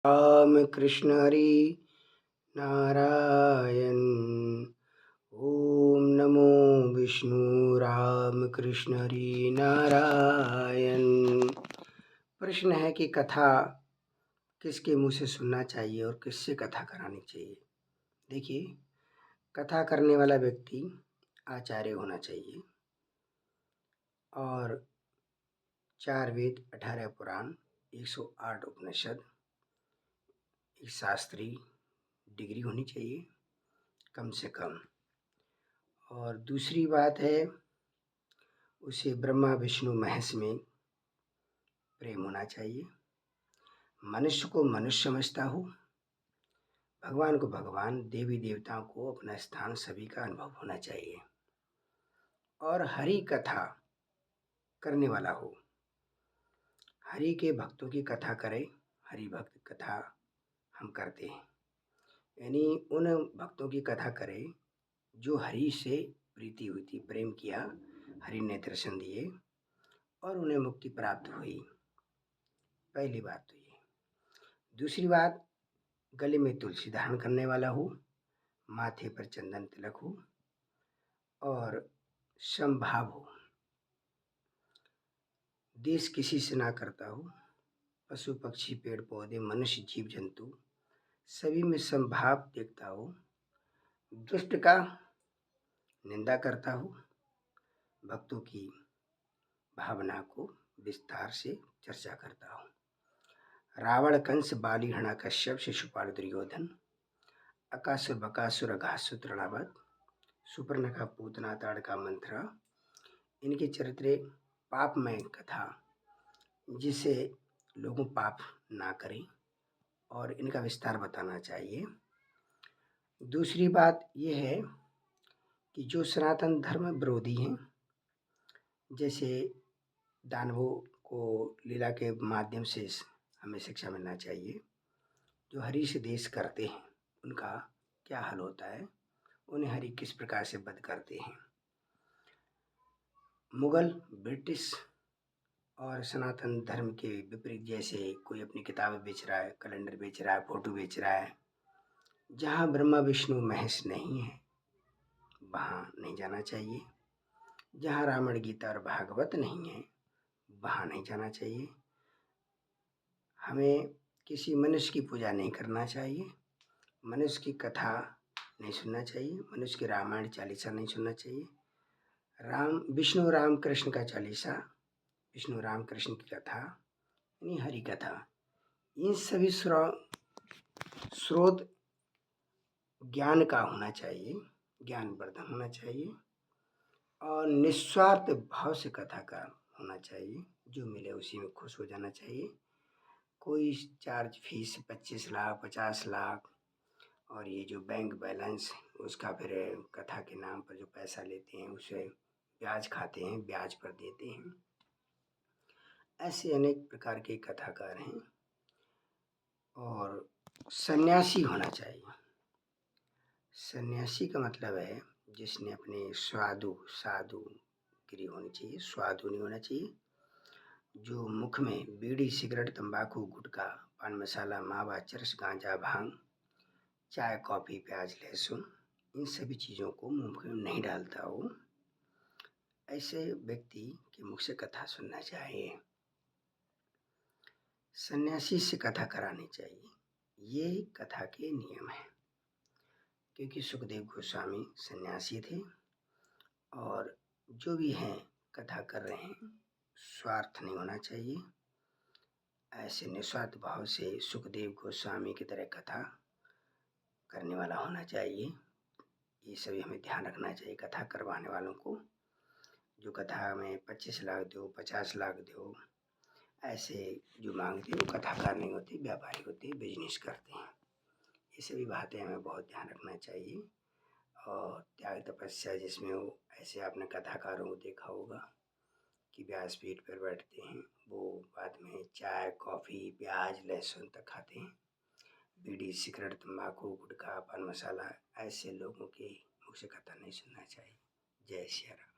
राम कृष्ण हरि नारायण। ओम नमो विष्णु राम कृष्ण हरि नारायण। प्रश्न है कि कथा किसके मुंह से सुनना चाहिए और किससे कथा करानी चाहिए। देखिए, कथा करने वाला व्यक्ति आचार्य होना चाहिए और 4 वेद, 18 पुराण, 108 उपनिषद, एक शास्त्री डिग्री होनी चाहिए कम से कम। और दूसरी बात है, उसे ब्रह्मा विष्णु महेश में प्रेम होना चाहिए। मनुष्य को मनुष्य समझता हो, भगवान को भगवान, देवी देवताओं को अपना स्थान सभी का अनुभव होना चाहिए। और हरि कथा करने वाला हो, हरि के भक्तों की कथा करे। हरि भक्त कथा हम करते हैं, यानी उन भक्तों की कथा करे जो हरि से प्रीति हुई थी, प्रेम किया, हरि ने दर्शन दिए और उन्हें मुक्ति प्राप्त हुई। पहली बात तो ये। दूसरी बात, गले में तुलसी धारण करने वाला हो, माथे पर चंदन तिलक हो और समभाव हो। देश किसी से ना करता हो, पशु पक्षी पेड़ पौधे मनुष्य जीव जंतु सभी में समभाव देखता हो, दुष्ट का निंदा करता हो, भक्तों की भावना को विस्तार से चर्चा करता हो। रावण कंस बाली हृणाकश्यप शिशुपाल दुर्योधन अकासुर बकासुर अघासुर तृणावत सुपर्णखा पूतना ताड़का मंथरा, इनके चरित्र पापमय कथा जिसे लोगों पाप ना करें और इनका विस्तार बताना चाहिए। दूसरी बात यह है कि जो सनातन धर्म विरोधी हैं, जैसे दानवों को लीला के माध्यम से हमें शिक्षा मिलना चाहिए। जो हरि से देश करते हैं उनका क्या हाल होता है, उन्हें हरि किस प्रकार से वध करते हैं। मुगल, ब्रिटिश और सनातन धर्म के विपरीत, जैसे कोई अपनी किताबें बेच रहा है, कैलेंडर बेच रहा है, फोटो बेच रहा है, जहाँ ब्रह्मा विष्णु महेश नहीं है वहाँ नहीं जाना चाहिए। जहाँ रामायण गीता और भागवत नहीं है वहाँ नहीं जाना चाहिए। हमें किसी मनुष्य की पूजा नहीं करना चाहिए, मनुष्य की कथा नहीं सुनना चाहिए, मनुष्य की रामायण चालीसा नहीं सुनना चाहिए। विष्णु राम कृष्ण का चालीसा, विष्णु राम कृष्ण की कथा यानी हरि कथा, इन सभी स्रोत ज्ञान का होना चाहिए, ज्ञानवर्धन होना चाहिए और निस्वार्थ भाव से कथा का होना चाहिए। जो मिले उसी में खुश हो जाना चाहिए। कोई चार्ज फीस 25 लाख 50 लाख और ये जो बैंक बैलेंस उसका फिर कथा के नाम पर जो पैसा लेते हैं उसे ब्याज खाते हैं, ब्याज पर देते हैं। ऐसे अनेक प्रकार के कथाकार हैं। और सन्यासी होना चाहिए। सन्यासी का मतलब है जिसने अपने साधुगिरी होनी चाहिए, स्वादु नहीं होना चाहिए। जो मुख में बीड़ी सिगरेट तंबाकू गुटखा पान मसाला मावा चरस गांजा भांग चाय कॉफ़ी प्याज लहसुन इन सभी चीज़ों को मुंह में नहीं डालता हो, ऐसे व्यक्ति के मुख से कथा सुनना चाहिए। सन्यासी से कथा करानी चाहिए, ये कथा के नियम है। क्योंकि सुखदेव गोस्वामी सन्यासी थे और जो भी हैं कथा कर रहे हैं स्वार्थ नहीं होना चाहिए। ऐसे निस्वार्थ भाव से सुखदेव गोस्वामी की तरह कथा करने वाला होना चाहिए। ये सभी हमें ध्यान रखना चाहिए कथा करवाने वालों को। जो कथा में 25 लाख दो 50 लाख दो ऐसे जो मांगते हैं वो कथाकार नहीं होते, व्यापारी होते, बिजनेस करते हैं। ये सभी बातें हमें बहुत ध्यान रखना चाहिए। और त्याग तपस्या जिसमें वो ऐसे आपने कथाकारों को देखा होगा कि व्यासपीठ पर बैठते हैं, वो बाद में चाय कॉफ़ी प्याज लहसुन तक खाते हैं। बीड़ी सिगरेट तंबाकू गुटखा पान मसाला ऐसे लोगों के मुख से कथा नहीं सुनना चाहिए। जय श्री राम।